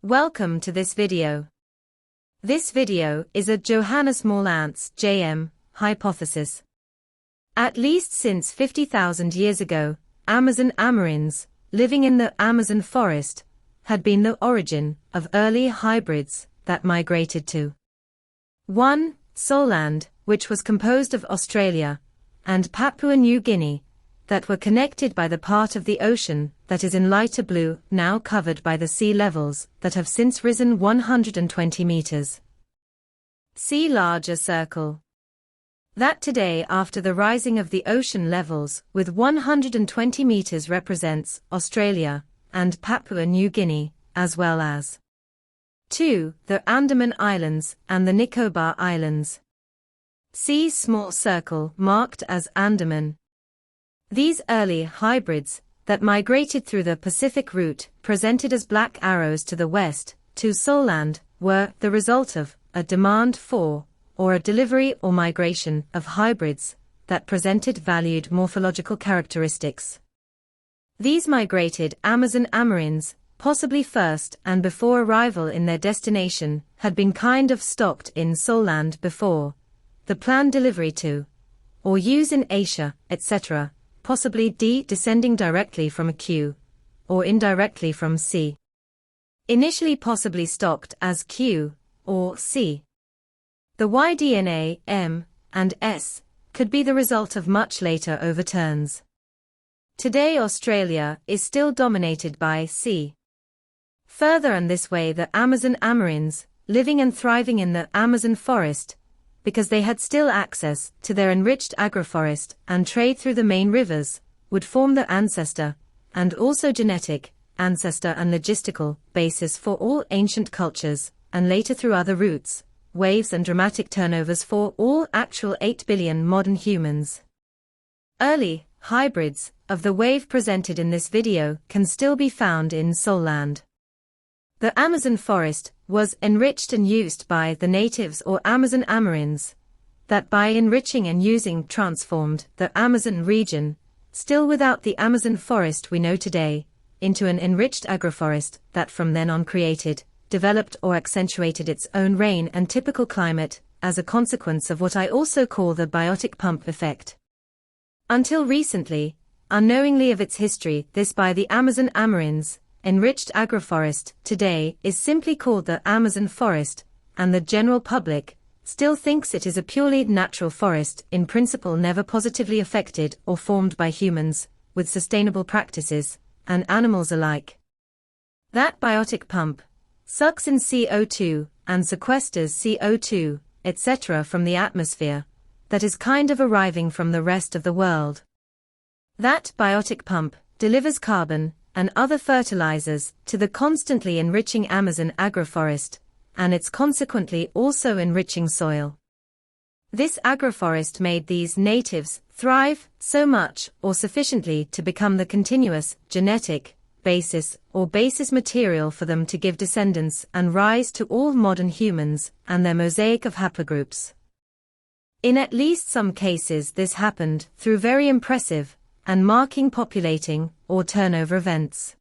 Welcome to this video. This video is a Johannes Mallants JM hypothesis. At least since 50,000 years ago, Amazon Amerinds, living in the Amazon forest, had been the origin of early hybrids that migrated to 1. Solland, which was composed of Australia, and Papua New Guinea, that were connected by the part of the ocean that is in lighter blue, now covered by the sea levels that have since risen 120 meters. See larger circle. That today, after the rising of the ocean levels with 120 meters, represents Australia and Papua New Guinea, as well as 2. The Andaman Islands and the Nicobar Islands. See small circle marked as Andaman. These early hybrids that migrated through the Pacific route, presented as black arrows to the west, to Solland, were the result of a demand for, or a delivery or migration of hybrids that presented valued morphological characteristics. These migrated Amazon Amerinds, possibly first and before arrival in their destination, had been kind of stocked in Solland before the planned delivery to, or use in Asia, etc., possibly descending directly from a Q, or indirectly from C. Initially possibly stocked as Q, or C. The Y-DNA, M, and S, could be the result of much later overturns. Today Australia is still dominated by C. Further and this way the Amazon Amerinds, living and thriving in the Amazon forest, because they had still access to their enriched agroforest and trade through the main rivers, would form the ancestor, and also genetic, ancestor and logistical, basis for all ancient cultures, and later through other routes, waves and dramatic turnovers for all actual 8 billion modern humans. Early hybrids of the wave presented in this video can still be found in Solland. The Amazon forest was enriched and used by the natives or Amazon Amerinds, that by enriching and using transformed the Amazon region, still without the Amazon forest we know today, into an enriched agroforest that from then on created, developed or accentuated its own rain and typical climate, as a consequence of what I also call the biotic pump effect. Until recently, unknowingly of its history, this by the Amazon Amerinds, enriched agroforest today is simply called the Amazon forest, and the general public still thinks it is a purely natural forest, in principle never positively affected or formed by humans, with sustainable practices, and animals alike. That biotic pump sucks in CO2 and sequesters CO2, etc. from the atmosphere, that is kind of arriving from the rest of the world. That biotic pump delivers carbon and other fertilizers to the constantly enriching Amazon agroforest, and it's consequently also enriching soil. This agroforest made these natives thrive so much or sufficiently to become the continuous genetic basis or basis material for them to give descendants and rise to all modern humans and their mosaic of haplogroups. In at least some cases this happened through very impressive and marking populating or turnover events.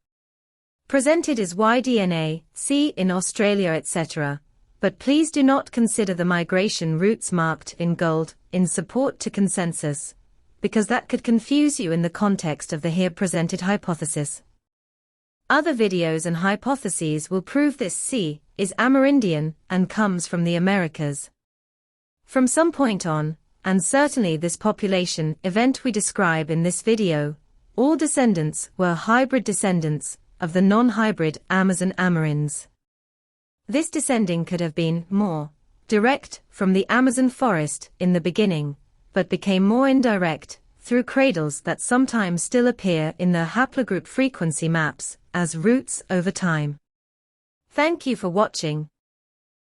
Presented as Y-DNA, C in Australia, etc., but please do not consider the migration routes marked in gold in support to consensus, because that could confuse you in the context of the here presented hypothesis. Other videos and hypotheses will prove this C is Amerindian and comes from the Americas. From some point on, and certainly this population event we describe in this video, all descendants were hybrid descendants of the non-hybrid Amazon Amerinds. This descending could have been more direct from the Amazon forest in the beginning, but became more indirect through cradles that sometimes still appear in the haplogroup frequency maps as roots over time. Thank you for watching.